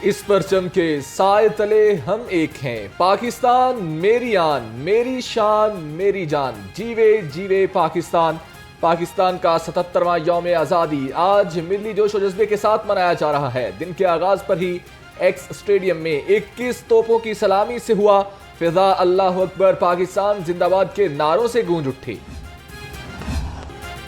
اس پرچم کے سائے تلے ہم ایک ہیں، پاکستان میری آن، میری شان، میری جان، جیوے جیوے پاکستان۔ پاکستان کا 77واں یوم آزادی آج ملی جوش و جذبے کے ساتھ منایا جا رہا ہے۔ دن کے آغاز پر ہی ایکس اسٹیڈیم میں 21 توپوں کی سلامی سے ہوا فضا۔ اللہ اکبر، پاکستان زندہ باد کے نعروں سے گونج اٹھی۔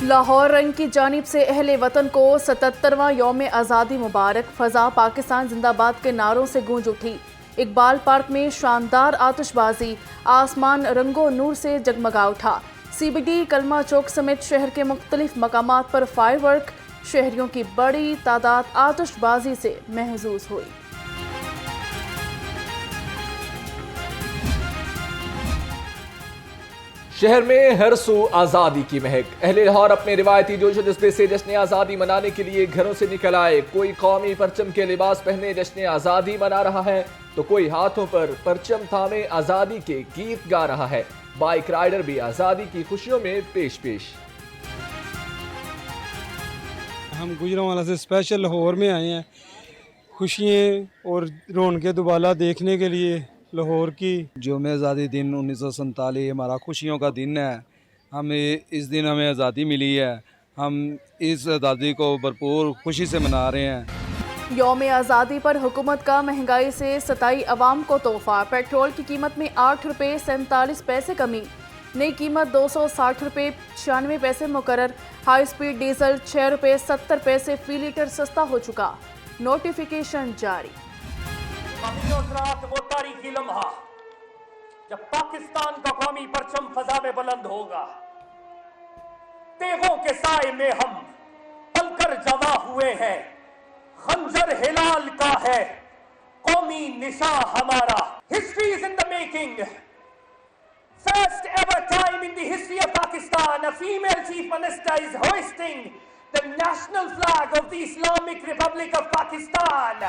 لاہور رنگ کی جانب سے اہل وطن کو 77واں یوم آزادی مبارک۔ فضا پاکستان زندہ باد کے نعروں سے گونج اٹھی۔ اقبال پارک میں شاندار آتش بازی، آسمان رنگو نور سے جگمگا اٹھا۔ سی بی ڈی، کلمہ چوک سمیت شہر کے مختلف مقامات پر فائر ورک، شہریوں کی بڑی تعداد آتش بازی سے محظوظ ہوئی۔ شہر میں ہر سو آزادی کی مہک۔ اہل لاہور اپنے روایتی جوش و جذبے سے جشن آزادی منانے کے لیے گھروں سے نکل آئے۔ کوئی قومی پرچم کے لباس پہنے جشن آزادی منا رہا ہے تو کوئی ہاتھوں پر پرچم تھامے آزادی کے گیت گا رہا ہے۔ بائک رائڈر بھی آزادی کی خوشیوں میں پیش پیش۔ ہم گجرانوالہ سے اسپیشل لاہور میں آئے ہیں خوشیاں اور رونقیں دوبارہ دیکھنے کے لیے لاہور کی۔ یوم آزادی دن 1947 ہمارا خوشیوں کا دن ہے۔ اس دن ہمیں آزادی ملی ہے۔ ہم اس آزادی کو بھرپور خوشی سے منا رہے ہیں۔ یوم آزادی پر حکومت کا مہنگائی سے ستائی عوام کو تحفہ۔ پیٹرول کی قیمت میں 8 روپے 47 پیسے کمی، نئی قیمت 260 روپے 96 پیسے مقرر۔ ہائی سپیڈ ڈیزل 6 روپے 70 پیسے فی لیٹر سستا ہو چکا، نوٹیفیکیشن جاری۔ رات وہ تاریخی لمحہ جب پاکستان کا قومی پرچم فضا میں بلند ہوگا، تیغوں کے سائے میں ہم پل کر جمع ہوئے ہیں، خنجر ہلال کا ہے قومی نشاں ہمارا۔ History is in the making. First ever time in the history of Pakistan, a female chief minister is hoisting the national flag of the Islamic Republic of Pakistan.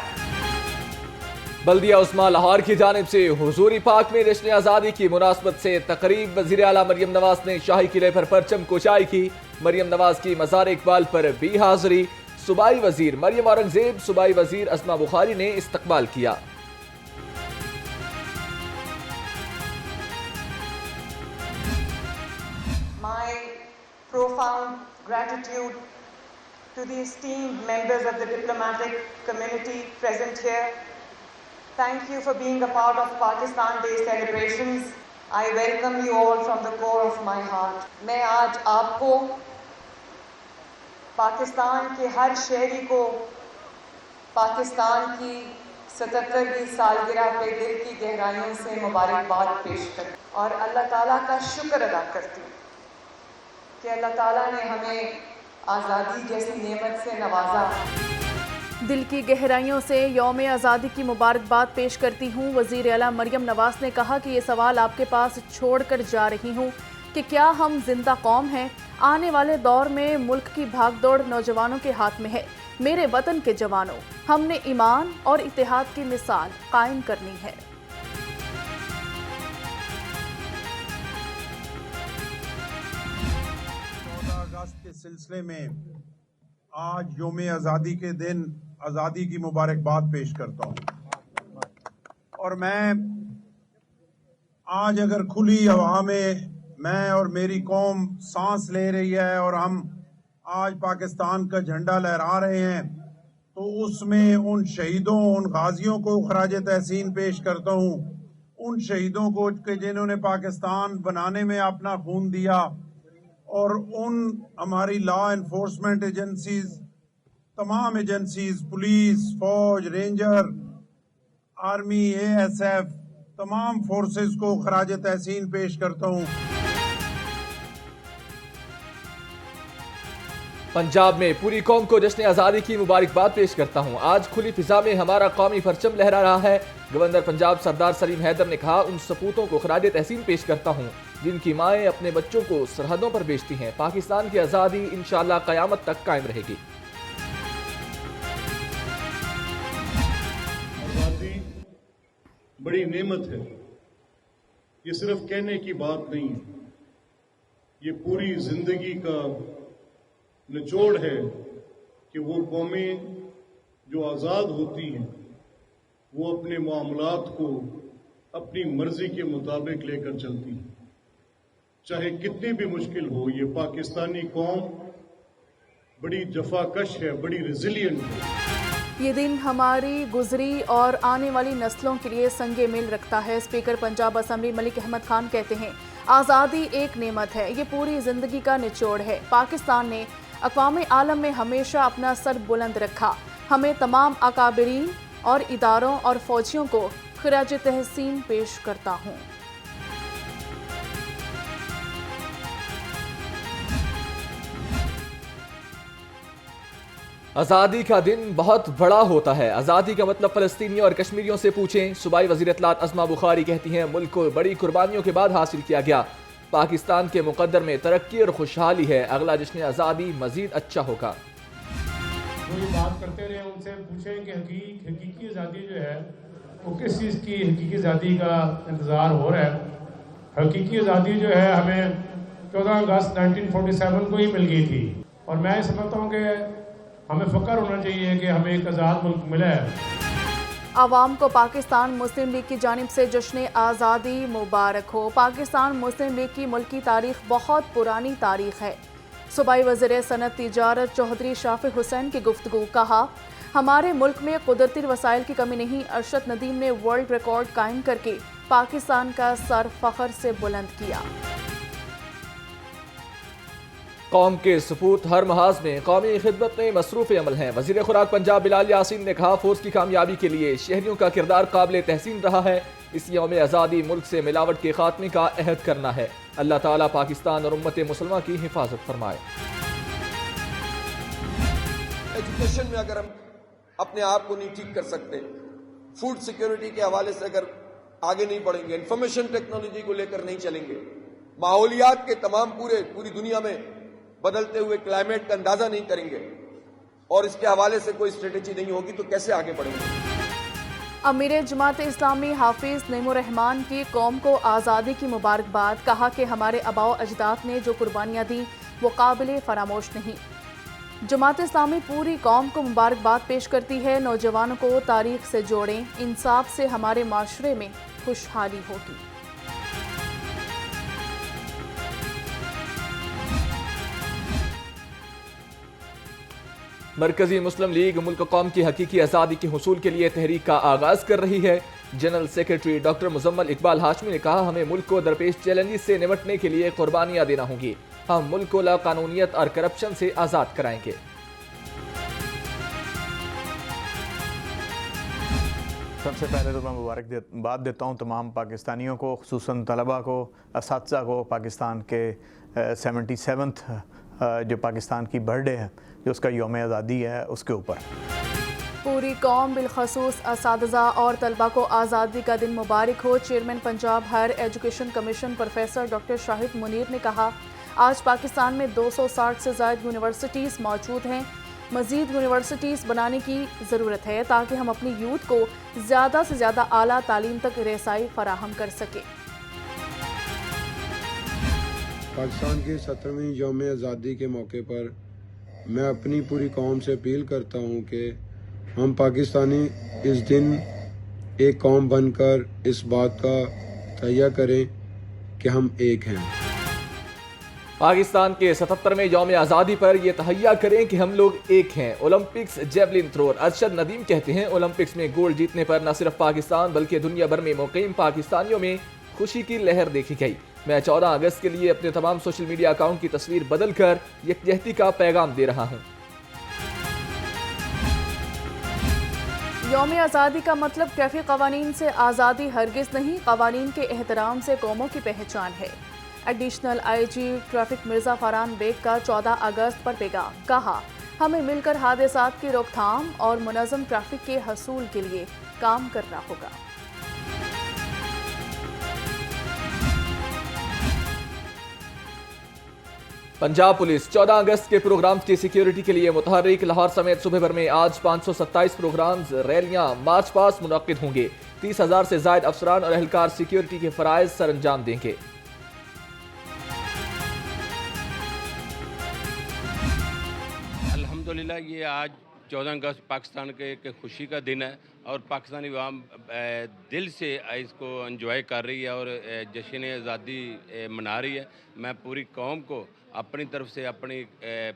بلدیہ عثمہ لاہور کی جانب سے حضوری پاک میں جشن آزادی کی مناسبت سے تقریب۔ وزیر اعلیٰ مریم نواز نے شاہی قلعے پر پرچم کشائی کی۔ مریم نواز کی مزار اقبال پر بھی حاضری۔ صوبائی وزیر مریم اورنگزیب، صوبائی وزیر اسما بخاری نے استقبال کیا۔ My profound gratitude to the esteemed members of the diplomatic community present here. Thank you for being a part of Pakistan Day celebrations. I welcome you all from the core of my heart. میں آج آپ کو، پاکستان کے ہر شہری کو، پاکستان کی 77ویں سالگرہ پہ دل کی گہرائیوں سے مبارکباد پیش کرتی اور اللہ تعالیٰ کا شکر ادا کرتی ہوں کہ اللہ تعالیٰ نے ہمیں آزادی جیسی نعمت سے نوازا۔ دل کی گہرائیوں سے یوم آزادی کی مبارکباد پیش کرتی ہوں۔ وزیر اعلیٰ مریم نواز نے کہا کہ یہ سوال آپ کے پاس چھوڑ کر جا رہی ہوں کہ کیا ہم زندہ قوم ہیں؟ آنے والے دور میں ملک کی بھاگ دوڑ نوجوانوں کے ہاتھ میں ہے۔ میرے وطن کے جوانوں، ہم نے ایمان اور اتحاد کی مثال قائم کرنی ہے۔ 14 اگست کے سلسلے میں آج یوم آزادی کے دن آزادی کی مبارکباد پیش کرتا ہوں، اور میں آج اگر کھلی ہوا میں اور میری قوم سانس لے رہی ہے اور ہم آج پاکستان کا جھنڈا لہرا رہے ہیں، تو اس میں ان شہیدوں، ان غازیوں کو خراج تحسین پیش کرتا ہوں، ان شہیدوں کو کہ جنہوں نے پاکستان بنانے میں اپنا خون دیا، اور ان ہماری لا انفورسمنٹ ایجنسیز، تمام ایجنسیز، پولیس، فوج، ranger, army, A S F, تمام فورسز کو خراج تحسین پیش کرتا ہوں۔ پنجاب میں پوری قوم کو جشن آزادی کی مبارکباد پیش کرتا ہوں۔ آج کھلی فضا میں ہمارا قومی پرچم لہرا رہا ہے۔ گورنر پنجاب سردار سلیم حیدر نے کہا، ان سپوتوں کو خراج تحسین پیش کرتا ہوں جن کی مائیں اپنے بچوں کو سرحدوں پر بیچتی ہیں۔ پاکستان کی آزادی انشاءاللہ قیامت تک قائم رہے گی۔ آزادی بڑی نعمت ہے، یہ صرف کہنے کی بات نہیں ہے، یہ پوری زندگی کا نچوڑ ہے کہ وہ قومیں جو آزاد ہوتی ہیں वो अपने मामलात को अपनी मर्जी के मुताबिक लेकर चलती हैं। चाहे कितनी भी मुश्किल हो, ये पाकिस्तानी कौम बड़ी जफाकश है, बड़ी रिजिलियंट है। ये दिन हमारी गुजरी और आने वाली नस्लों के लिए संगे मिल रखता है। स्पीकर पंजाब असम्बली मलिक अहमद खान कहते हैं, आज़ादी एक नेमत है, ये पूरी ज़िंदगी का निचोड़ है। पाकिस्तान ने अक़वाम आलम में हमेशा अपना सर बुलंद रखा। हमें तमाम अकाबरीन और इदारों और फ़ौजियों को खिराज तहसीन पेश करता हूँ। आज़ादी का दिन बहुत बड़ा होता है। आज़ादी का मतलब फ़लस्तीनियों और कश्मीरियों से पूछें। सूबाई वज़ीर इत्तलात अज़मा बुखारी कहती हैं, मुल्क को बड़ी कुर्बानियों के बाद हासिल किया गया। पाकिस्तान के मुक़द्दर में तरक्की और खुशहाली है। अगला जश्न आज़ादी मज़ीद अच्छा होगा। वो ये बात करते रहे, उनसे पूछें कि हकीकी आज़ादी जो है वो किस चीज़ की हकीकी आज़ादी का इंतज़ार हो रहा है। हकीकी आज़ादी जो है हमें 14 अगस्त 1947 को ही मिल गई थी, और मैं समझता हूँ कि हमें फ़ख्र होना चाहिए कि हमें एक आज़ाद मुल्क मिला है। आवाम को पाकिस्तान मुस्लिम लीग की जानिब से जश्न आज़ादी मुबारक हो। पाकिस्तान मुस्लिम लीग की मुल्की तारीख बहुत पुरानी तारीख है। सूबाई वज़ीर सनत तिजारत चौधरी शाफी हुसैन की गुफ्तगू, कहा, हमारे मुल्क में कुदरती वसाइल की कमी नहीं। अरशद नदीम ने वर्ल्ड रिकॉर्ड कायम करके पाकिस्तान का सर फ़ख्र से बुलंद किया। कौम के सपूत हर महाज में कौमी खिदमत में मसरूफ़ अमल हैं। वज़ीर खुराक पंजाब बिलाल यासीन ने कहा, फ़ौज की कामयाबी के लिए शहरियों का किरदार काबिल तहसीन रहा है। इस यौम आज़ादी मुल्क से मिलावट के खात्मे का अहद करना है। अल्लाह ताला पाकिस्तान और उम्मत मुसलमा की हिफाजत फरमाए। एजुकेशन में अगर हम अपने आप को नहीं ठीक कर सकते, फूड सिक्योरिटी के हवाले से अगर आगे नहीं बढ़ेंगे, इंफॉर्मेशन टेक्नोलॉजी को लेकर नहीं चलेंगे, माहौलियात के तमाम पूरी दुनिया में बदलते हुए क्लाइमेट का अंदाजा नहीं करेंगे और इसके हवाले से कोई स्ट्रेटेजी नहीं होगी, तो कैसे आगे बढ़ेंगे। अमीर जमात इस्लामी हाफिज नईमुर रहमान की कौम को आज़ादी की मुबारकबाद, कहा कि हमारे आबाओ अजदाद ने जो कुर्बानियाँ दी वो काबिल फरामोश नहीं। जमात इस्लामी पूरी कौम को मुबारकबाद पेश करती है। नौजवानों को तारीख से जोड़ें, इंसाफ से हमारे माशरे में खुशहाली होगी। मरकजी मुस्लिम लीग मुल्क कौम की हकीकी आज़ादी के हुसूल के लिए तहरीक का आगाज़ कर रही है। General secretary doctor Muzammil Iqbal Hashmi ने कहा, हमें मुल्क को दरपेश चैलेंजेस से निपटने के लिए कुर्बानियाँ देना होंगी। हम मुल्क को लाकानूनियत और करप्शन से आज़ाद कराएंगे। सबसे पहले तो मैं मुबारकबाद देता हूँ तमाम पाकिस्तानियों को, खुसूसन तलबा को, असातिज़ा को। पाकिस्तान के 77th जो पाकिस्तान की बर्थडे है, जो उसका यौम आज़ादी है, उसके ऊपर पूरी कौम बिलखसूस असातिज़ा और तलबा को आज़ादी का दिन मुबारक हो। Chairman Punjab higher education commission professor doctor Shahid Munir ने कहा, आज पाकिस्तान में 260 से ज़ायद यूनिवर्सिटीज़ मौजूद हैं। मज़ीद यूनिवर्सिटीज़ बनाने की ज़रूरत है ताकि हम अपनी यूथ को ज़्यादा से ज़्यादा आला तालीम तक रसाई फराहम कर सकें। पाकिस्तान की 17वीं यौम आज़ादी के मौके पर मैं अपनी पूरी कौम से अपील करता हूँ कि हम पाकिस्तानी इस दिन एक कौम बनकर इस बात का तहैया करें कि हम एक हैं। पाकिस्तान के 77वें यौम आज़ादी पर यह तहैया करें कि हम लोग एक हैं। ओलंपिक्स जेवलिन थ्रोर अरशद नदीम कहते हैं, ओलंपिक्स में गोल्ड जीतने पर न सिर्फ पाकिस्तान बल्कि दुनिया भर में मुक़ीम पाकिस्तानियों में खुशी की लहर देखी गई। मैं 14 अगस्त के लिए अपने तमाम सोशल मीडिया अकाउंट की तस्वीर बदल कर यकजहती का पैगाम दे रहा हूँ। यौम आज़ादी का मतलब कैफी कवानीन से आज़ादी हरगिज़ नहीं, कवानीन के एहतराम से कौमों की पहचान है। Additional IG traffic Mirza Farhan Baig का 14 अगस्त पर पैगाम, कहा, हमें मिलकर हादसात की रोकथाम और मुनज़्ज़म ट्रैफिक के हसूल के लिए काम करना होगा। पंजाब पुलिस 14 अगस्त के प्रोग्राम्स की सिक्योरिटी के लिए मुतहर्रिक। लाहौर समेत सूबे भर में आज 527 प्रोग्राम्स, रैलियां, मार्च पास्ट मुनक्किद होंगे। 30,000 से ज़ायद अफसरान और एहलकार सिक्योरिटी के फ़राइज़ सर अंजाम देंगे। अल्हम्दुलिल्लाह ये आज 14 अगस्त पाकिस्तान के एक खुशी का दिन है और पाकिस्तानी अवाम दिल से इसको एंजॉय कर रही है और जश्न आज़ादी मना रही है। मैं पूरी कौम को अपनी तरफ से, अपनी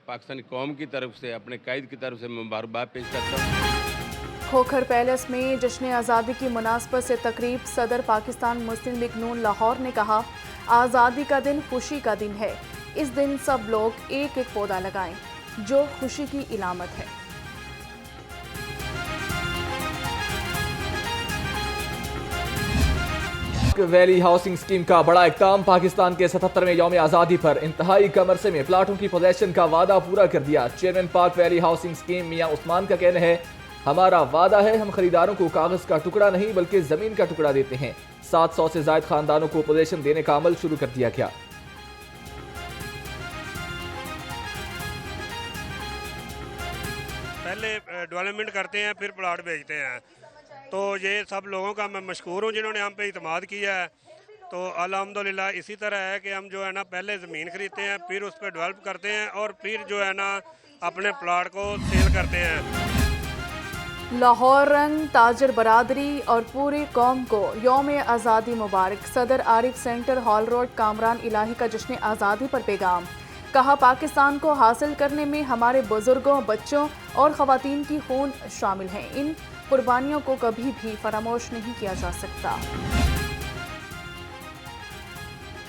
पाकिस्तानी कौम की तरफ से, अपने कायद की तरफ से मुबारकबाद पेश करता हूँ। खोखर पैलेस में जश्न आज़ादी की मुनासबत से तकरीब। सदर पाकिस्तान मुस्लिम लीग नून लाहौर ने कहा, आज़ादी का दिन खुशी का दिन है। इस दिन सब लोग एक एक पौधा लगाएं, जो खुशी की इलामत है। वैली हाउसिंग स्कीम का बड़ा इक़दाम। पाकिस्तान के 77वें यौम आज़ादी पर इंतहाई कम अरसे में प्लाटों की पोजेशन का वादा पूरा कर दिया। चेयरमैन पाक वैली हाउसिंग स्कीम मियां उस्मान का कहना है, हमारा वादा है, हम खरीदारों को कागज का टुकड़ा नहीं बल्कि जमीन का टुकड़ा देते हैं। 700 से ज्यादा खानदानों को पोजेशन देने का अमल शुरू कर दिया गया। पहले डेवलपमेंट करते हैं, फिर प्लाट बेचते हैं। तो ये सब लोगों का मैं मशकूर हूँ जिन्होंने हम पे इतमाद किया है। तो अल्हम्दुलिल्लाह इसी तरह है कि हम जो है ना पहले ज़मीन खरीदते हैं, फिर उस पर डेवलप करते हैं और फिर जो है ना अपने प्लाट को सेल करते हैं। लाहौर रंग ताजर बरादरी और पूरी कौम को यौम आज़ादी मुबारक। सदर Arif centre hall road Kamran Ilahi का जश्न आज़ादी पर पैगाम। कहा, पाकिस्तान को हासिल करने में हमारे बुजुर्गों, बच्चों और ख़वातीन की खून शामिल हैं। इन कुर्बानियों को कभी भी फरामोश नहीं किया जा सकता।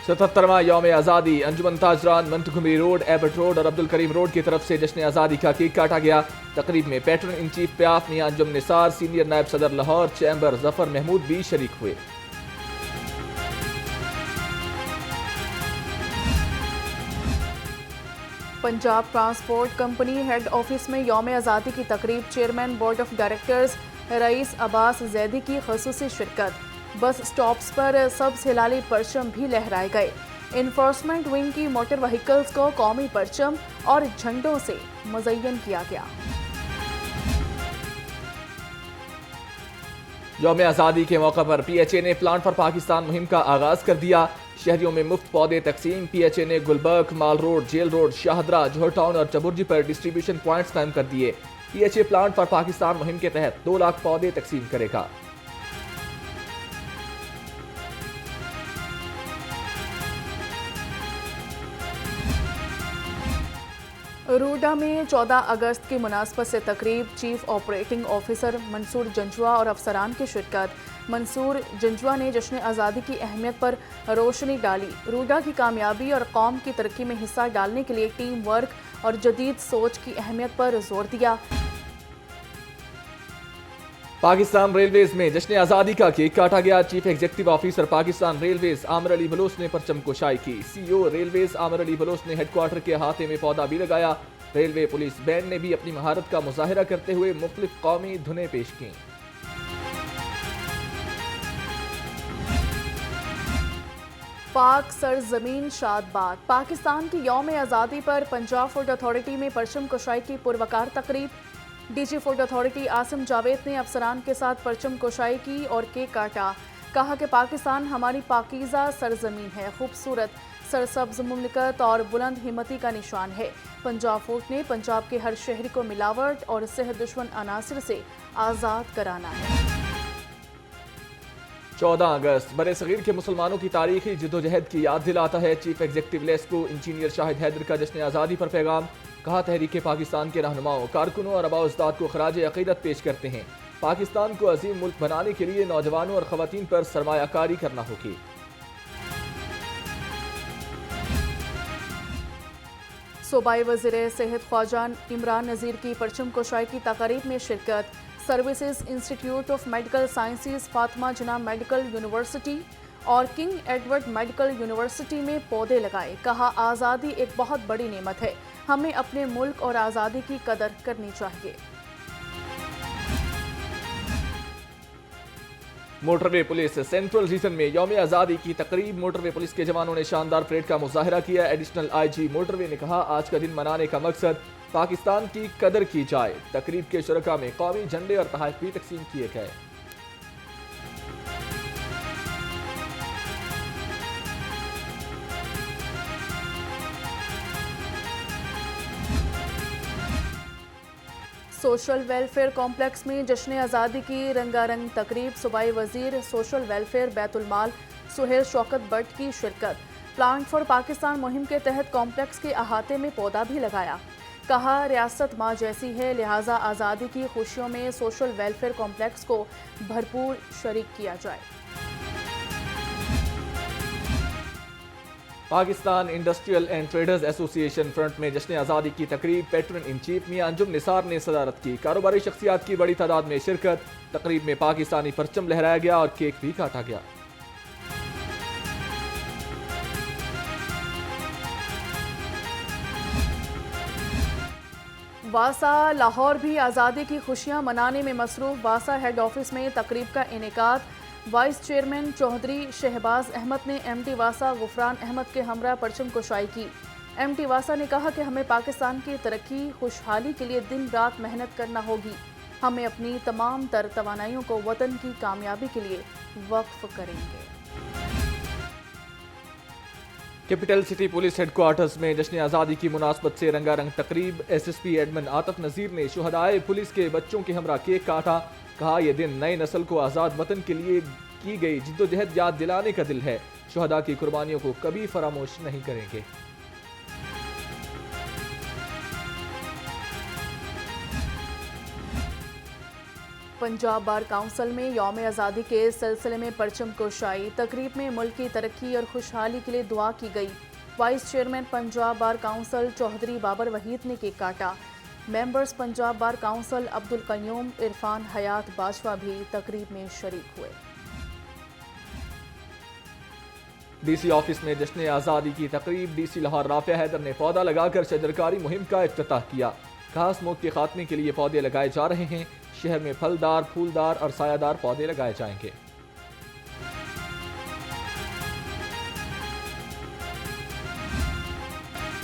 77वां यौम आज़ादी। अंजुमन ताजरान, मंतगुमरी रोड, एबर्ट रोड और अब्दुल करीम रोड की तरफ से जश्न आज़ादी का केक काटा गया। तकरीब में patron in chief PIAF Mian Anjum Nisar, senior नायब सदर लाहौर चैम्बर जफर महमूद भी शरीक हुए। Punjab transport company head office में यौम आज़ादी की तकरीब। Chairman board of directors Rais Abbas Zaidi की खसूसी शिरकत। बस स्टॉप्स पर सब्ज़ हिलाली परचम भी लहराए गए। इन्फोर्समेंट विंग की मोटर व्हीकल्स को कौमी परचम और झंडों से मुज़य्यन किया गया। यौम आज़ादी के मौके पर PHA ने प्लांट फॉर पाकिस्तान मुहिम का आगाज कर दिया। शहरियों में मुफ्त पौधे तकसीम। PHA ने गुलबर्ग, माल रोड, जेल रोड, शाहदरा, जोहर टाउन और चबुर्जी पर डिस्ट्रीब्यूशन पॉइंट्स कायम कर दिए। PHA प्लांट फॉर पाकिस्तान मुहिम के तहत 2 लाख पौधे तकसीम करेगा। रूडा में 14 अगस्त की मुनासबत से तकरीब। Chief operating officer Mansoor Janjua और अफसरान की शिरकत। मंसूर जंजुआ ने जश्न आज़ादी की अहमियत पर रोशनी डाली। रूडा की कामयाबी और कौम की तरक्की में हिस्सा डालने के लिए टीम वर्क और जदीद सोच की अहमियत पर जोर दिया। पाकिस्तान रेलवेज में जश्न आज़ादी का केक काटा गया। Chief executive officer Pakistan railways Aamir Ali Baloch ने परचम कुशाई की। CEO रेलवेज आमिर अली बलोच ने हेडक्वार्टर के अहाते में पौधा भी लगाया। रेलवे पुलिस बैंड ने भी अपनी महारत का मुजाहिरा करते हुए मुख्तलिफ कौमी धुनें पेश की। पाक सरजमीन शादबाद। पाकिस्तान की यौम आज़ादी पर पंजाब फूड अथॉरिटी में परचम कुशाई की पुरवकार तकरीब। DG food authority Asim Javed ने अफसरान के साथ परचम कुशाई की और केक काटा। कहा कि पाकिस्तान हमारी पाकीज़ा सरजमीन है, खूबसूरत सरसब्ज मुमलिकत और बुलंद हिम्मती का निशान है। पंजाब फूड ने पंजाब के हर शहरी को मिलावट और सेहत दुश्मन अनासर से आज़ाद कराना है। 14 अगस्त बरे सगीर के मुसलमानों की तारीखी जिद्दोजहद की याद दिलाता है। Chief executive LESCO engineer Shahid Haider का जश्न आज़ादी पर पैगाम। कहा, तहरीक पाकिस्तान के रहनुमाओं, कारकुनों और आबा उस्ताद को खराज अकीदत पेश करते हैं। पाकिस्तान को अजीम मुल्क बनाने के लिए नौजवानों और खवातीन पर सरमायाकारी करना होगी। सूबाई वज़ीर सेहत ख्वाजा इमरान नज़ीर की परचम कुशाई की तकरीब में शिरकत। Services institute of medical sciences, Fatima Jinnah medical university और किंग एडवर्ड मेडिकल यूनिवर्सिटी में पौधे लगाए। कहा, आज़ादी एक बहुत बड़ी नेमत है, हमें अपने मुल्क और आज़ादी की कदर करनी चाहिए। मोटरवे पुलिस सेंट्रल रीजन में यौम आज़ादी की तकरीब। मोटरवे पुलिस के जवानों ने शानदार परेड का मुजाहिरा किया। एडिशनल IG मोटरवे ने कहा, आज का दिन मनाने का मकसद पाकिस्तान की कदर की जाए। तकरीब के शुरका में कौमी झंडे और तोहफे भी तकसीम किए गए। सोशल वेलफेयर कॉम्प्लेक्स में जश्न आज़ादी की रंगारंग तकरीब, सूबाई वजीर सोशल वेलफेयर बैतुल माल सुहेल शौकत बट की शिरकत। प्लांट फॉर पाकिस्तान मुहिम के तहत कॉम्प्लेक्स के अहाते में पौधा भी लगाया। कहा, रियासत माँ जैसी है, लिहाजा आज़ादी की खुशियों में सोशल वेलफेयर कॉम्प्लेक्स को भरपूर शरीक किया जाए। Pakistan industrial and traders association front में जश्न आज़ादी की तकरीब, पैट्रन इन चीफ मियां अंजुम निसार ने सदारत की। कारोबारी शख्सियात की बड़ी तादाद में शिरकत। तकरीब में पाकिस्तानी परचम लहराया गया और केक भी काटा गया। वासा लाहौर भी आज़ादी की खुशियां मनाने में मसरूफ। वासा हेड ऑफिस में तकरीब का इनेकाद। वाइस चेयरमैन चौधरी शहबाज अहमद ने एमटी वासा गुफरान अहमद के हमरा परचम कुशाई की। एमटी वासा ने कहा कि हमें पाकिस्तान की तरक्की खुशहाली के लिए दिन रात मेहनत करना होगी। हमें अपनी तमाम तर तवानाइयों को वतन की कामयाबी के लिए वक्फ करेंगे। कैपिटल सिटी पुलिस हेडक्वार्टर्स में जश्न आज़ादी की मुनासबत से रंगारंग तकरीब। एसएसपी एडमिन आतिफ नज़ीर ने शुहदाए पुलिस के बच्चों के हमरा केक काटा। कहा, यह दिन नई नस्ल को आज़ाद वतन के लिए की गई जिद्दोजहद याद दिलाने का दिल है। शुहदा की कुर्बानियों को कभी फरामोश नहीं करेंगे। पंजाब बार काउंसिल में यौम आज़ादी के सिलसिले में परचम कुशाई। तकरीब में मुल्क की तरक्की और खुशहाली के लिए दुआ की गई। Vice chairman Punjab bar council Chaudhry Babar Waheed ने केक काटा। Members Punjab bar council Abdul Qayyum, Irfan Hayat Bajwa भी तकरीब में शरीक हुए। डीसी ऑफिस में जश्न आज़ादी की तकरीब। डीसी लाहौर राफिया हैदर ने पौधा लगाकर शजरकारी मुहिम का इफ्तिताह किया। कहा, स्मोक के खात्मे के लिए पौधे लगाए जा रहे हैं। शहर में फलदार, फूलदार और सायादार पौधे लगाए जाएंगे।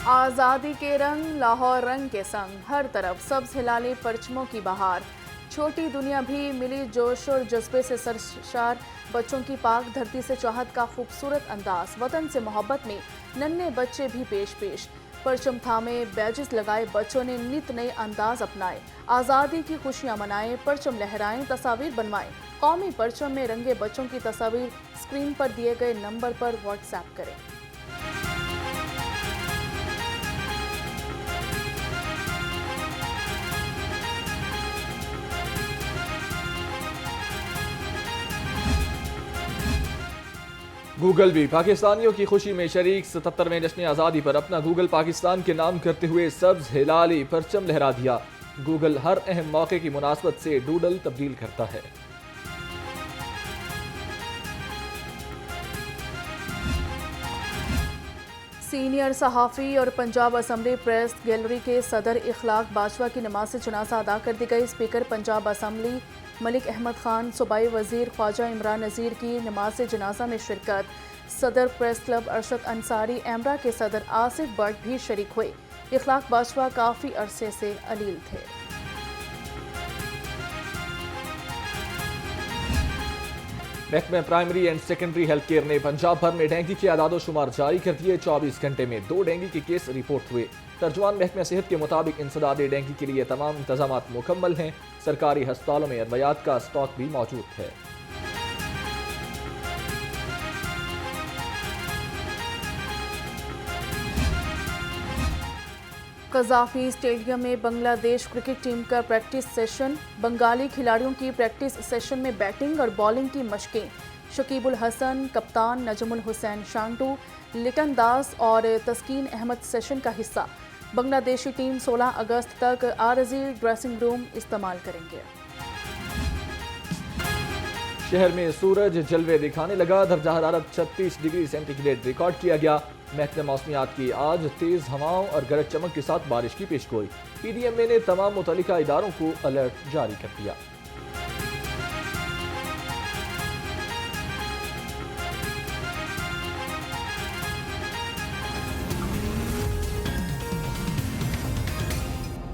आज़ादी के रंग लाहौर रंग के संग, हर तरफ सब्ज हिलाली परचमों की बहार। छोटी दुनिया भी मिली जोश और जज्बे से सरशार। बच्चों की पाक धरती से चाहत का खूबसूरत अंदाज। वतन से मोहब्बत में नन्हे बच्चे भी पेश पेश। परचम थामे, बैजेस लगाए बच्चों ने नित नए अंदाज अपनाए। आज़ादी की खुशियां मनाएं, परचम लहराएं, तस्वीर बनवाएं। कौमी परचम में रंगे बच्चों की तस्वीर स्क्रीन पर दिए गए नंबर पर व्हाट्सएप करें। गूगल भी पाकिस्तानियों की खुशी में शरीक। 77वें जश्न आज़ादी पर अपना गूगल पाकिस्तान के नाम करते हुए सब्ज हिलाली परचम लहरा दिया। गूगल हर अहम मौके की मुनासबत से डूडल तब्दील करता है। सीनियर सहाफ़ी और पंजाब असम्बली प्रेस गैलरी के सदर इखलाक बाजवा की नमाज जनाजा अदा कर दी गई। स्पीकर पंजाब असम्बली मलिक अहमद खान, सूबाई वजीर ख्वाजा इमरान नज़ीर की नमाज जनाजा में शिरकत। सदर प्रेस क्लब अरशद अंसारी, एमरा के सदर आसिफ बट भी शरीक हुए। इखलाक बाजवा काफ़ी अरसे से अलील थे। महकमा primary and secondary health care ने पंजाब भर में डेंगू के आदादो शुमार जारी कर दिए। 24 घंटे में 2 डेंगू के केस रिपोर्ट हुए। तर्जुमान महकमा सेहत के मुताबिक इंसदाद डेंगू के लिए तमाम इंतजाम मुकम्मल हैं। सरकारी अस्पतालों में अद्वियात का स्टॉक भी मौजूद है। कज़ाफी स्टेडियम में बांग्लादेश क्रिकेट टीम का प्रैक्टिस सेशन। बंगाली खिलाड़ियों की प्रैक्टिस सेशन में बैटिंग और बॉलिंग की मशकें। शकीबुल हसन, कप्तान नजमुल हुसैन शांटू, लिटन दास और तस्कीन अहमद सेशन का हिस्सा। बांग्लादेशी टीम 16 अगस्त तक आरजी ड्रेसिंग रूम इस्तेमाल करेंगे। शहर में सूरज जलवे दिखाने लगा। दर्जा हरारत 36 डिग्री सेंटीग्रेड रिकॉर्ड किया गया। महकमा मौसमियात की आज तेज हवाओं और गरज चमक के साथ बारिश की पेशगोई। पीडीएमए ने तमाम मुतल्लिका इदारों को अलर्ट जारी कर दिया।